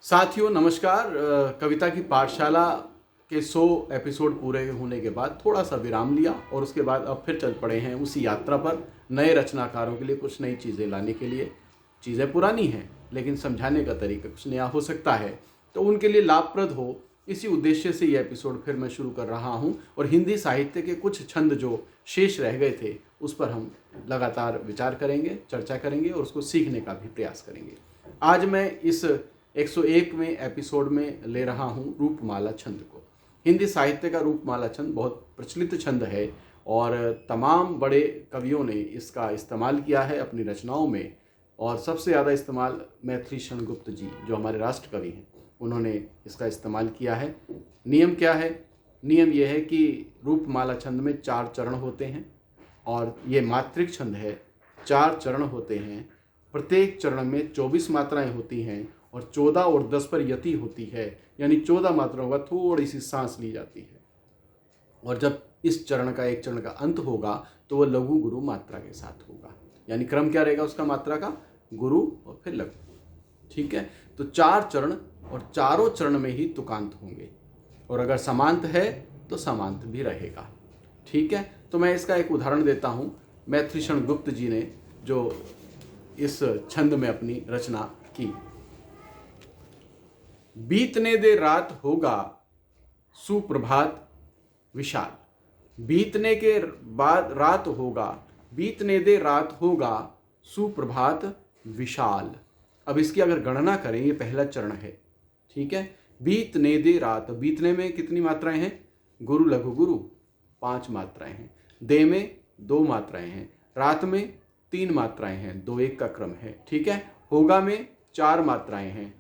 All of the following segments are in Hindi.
साथियों नमस्कार। कविता की पाठशाला के 100 एपिसोड पूरे होने के बाद थोड़ा सा विराम लिया और उसके बाद अब फिर चल पड़े हैं उसी यात्रा पर नए रचनाकारों के लिए कुछ नई चीज़ें लाने के लिए। चीज़ें पुरानी हैं लेकिन समझाने का तरीका कुछ नया हो सकता है, तो उनके लिए लाभप्रद हो इसी उद्देश्य से ये एपिसोड फिर मैं शुरू कर रहा हूँ। और हिंदी साहित्य के कुछ छंद जो शेष रह गए थे उस पर हम लगातार विचार करेंगे, चर्चा करेंगे और उसको सीखने का भी प्रयास करेंगे। आज मैं इस 101वें एपिसोड में ले रहा हूँ रूपमाला छंद को। हिंदी साहित्य का रूपमाला छंद बहुत प्रचलित छंद है और तमाम बड़े कवियों ने इसका इस्तेमाल किया है अपनी रचनाओं में। और सबसे ज़्यादा इस्तेमाल मैथिलीशरण गुप्त जी जो हमारे राष्ट्र कवि हैं उन्होंने इसका इस्तेमाल किया है। नियम क्या है? नियम यह है कि रूपमाला छंद में 4 चरण होते हैं और ये मात्रिक छंद है। 4 चरण होते हैं, प्रत्येक चरण में 24 मात्राएं होती हैं और 14 और 10 पर यति होती है, यानी 14 मात्राओं का थोड़ी सी सांस ली जाती है। और जब इस चरण का एक चरण का अंत होगा तो वह लघु गुरु मात्रा के साथ होगा। यानी क्रम क्या रहेगा उसका मात्रा का? गुरु और फिर लघु। ठीक है, तो 4 चरण और चारों चरण में ही तुकांत होंगे और अगर समांत है तो समांत भी रहेगा। ठीक है, तो मैं इसका एक उदाहरण देता हूँ। मैथिलीशरण गुप्त जी ने जो इस छंद में अपनी रचना की। बीतने दे रात होगा सुप्रभात विशाल। बीतने के बाद रात होगा, बीतने दे रात होगा सुप्रभात विशाल। अब इसकी अगर गणना करें, ये पहला चरण है। ठीक है, बीतने दे रात, बीतने में कितनी मात्राएं हैं? गुरु लघु गुरु 5 मात्राएं हैं। दे में 2 मात्राएं हैं। रात में 3 मात्राएं हैं, 2-1 का क्रम है। ठीक है, होगा में 4 मात्राएं हैं,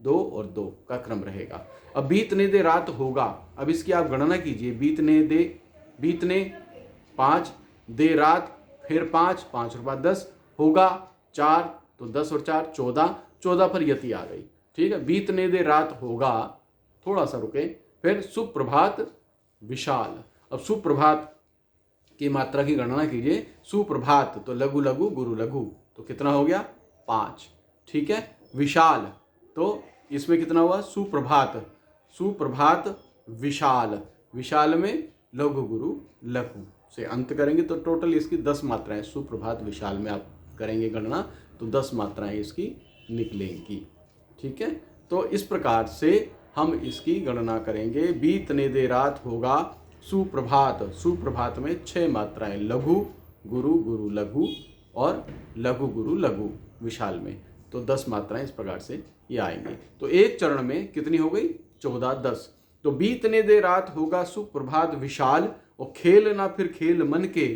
2 और 2 का क्रम रहेगा। अब बीतने दे रात होगा, अब इसकी आप गणना कीजिए। बीतने दे, बीतने 5, दे रात फिर 5, 5 और 5 10, होगा 4 तो 10 और 4 14, 14 पर यति आ गई। ठीक है, बीतने दे रात होगा, थोड़ा सा रुके, फिर सुप्रभात विशाल। अब सुप्रभात की मात्रा की गणना कीजिए। सुप्रभात तो लघु लघु गुरु लघु, तो कितना हो गया? 5। ठीक है, विशाल तो इसमें कितना हुआ? सुप्रभात, सुप्रभात विशाल, विशाल में लघु गुरु लघु से अंत करेंगे तो टोटल इसकी 10 मात्राएं। सुप्रभात विशाल में आप करेंगे गणना तो 10 मात्राएं इसकी निकलेंगी। ठीक है, तो इस प्रकार से हम इसकी गणना करेंगे। बीतने दे रात होगा सुप्रभात, सुप्रभात में 6 मात्राएं, लघु गुरु गुरु लघु और लघु गुरु लघु विशाल में, तो 10 मात्राएं इस प्रकार से ये आएंगी। तो एक चरण में कितनी हो गई? 14 10। तो बीतने दे रात होगा सुप्रभात विशाल और खेल ना फिर खेल मन के,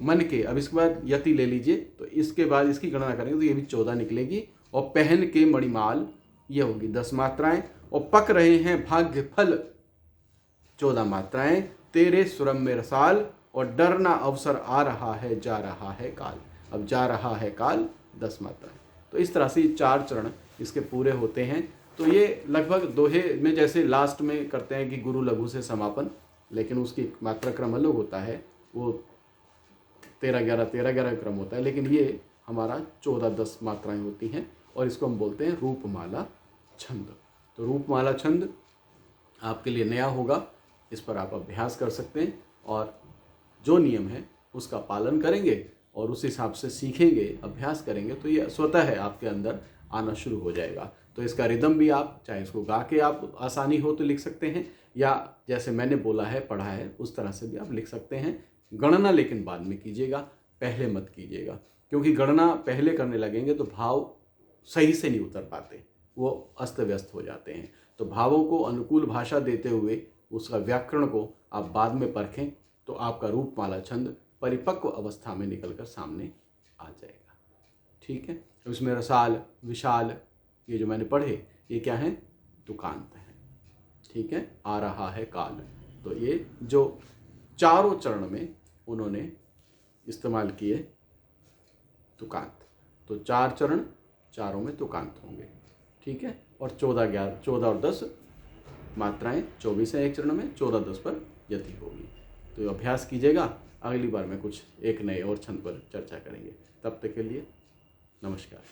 मन के। अब इसके बाद यति ले लीजिए, तो इसके बाद इसकी गणना करेंगे तो ये भी 14 निकलेगी। और पहन के मणिमाल, ये होगी 10 मात्राएं। और पक रहे हैं भाग्य फल, 14 मात्राएं। तेरे सुरम में रसाल और डरना अवसर आ रहा है जा रहा है काल। अब जा रहा है काल 10 मात्राएं। तो इस तरह से 4 चरण इसके पूरे होते हैं। तो ये लगभग दोहे में जैसे लास्ट में करते हैं कि गुरु लघु से समापन, लेकिन उसकी मात्रा क्रम अलग होता है, वो 13-11 13-11 क्रम होता है, लेकिन ये हमारा 14-10 मात्राएं होती हैं और इसको हम बोलते हैं रूपमाला छंद। तो रूपमाला छंद आपके लिए नया होगा, इस पर आप अभ्यास कर सकते हैं और जो नियम है उसका पालन करेंगे और उस हिसाब से सीखेंगे, अभ्यास करेंगे तो ये स्वतः है आपके अंदर आना शुरू हो जाएगा। तो इसका रिदम भी आप चाहे इसको गा के आप आसानी हो तो लिख सकते हैं, या जैसे मैंने बोला है पढ़ा है उस तरह से भी आप लिख सकते हैं। गणना लेकिन बाद में कीजिएगा, पहले मत कीजिएगा, क्योंकि गणना पहले करने लगेंगे तो भाव सही से नहीं उतर पाते, वो अस्त व्यस्त हो जाते हैं। तो भावों को अनुकूल भाषा देते हुए उसका व्याकरण को आप बाद में परखें तो आपका रूपमाला छंद परिपक्व अवस्था में निकलकर सामने आ जाएगा। ठीक है, इसमें रसाल विशाल ये जो मैंने पढ़े ये क्या है? तुकांत है। ठीक है, आ रहा है काल, तो ये जो चारों चरण में उन्होंने इस्तेमाल किए तुकांत। तो 4 चरण, चारों में तुकांत होंगे। ठीक है, और 14 और 10 मात्राएं, 24 है एक चरण में, 14-10 पर यति होगी। तो अभ्यास कीजिएगा। अगली बार में कुछ एक नए और छंद पर चर्चा करेंगे। तब तक के लिए नमस्कार।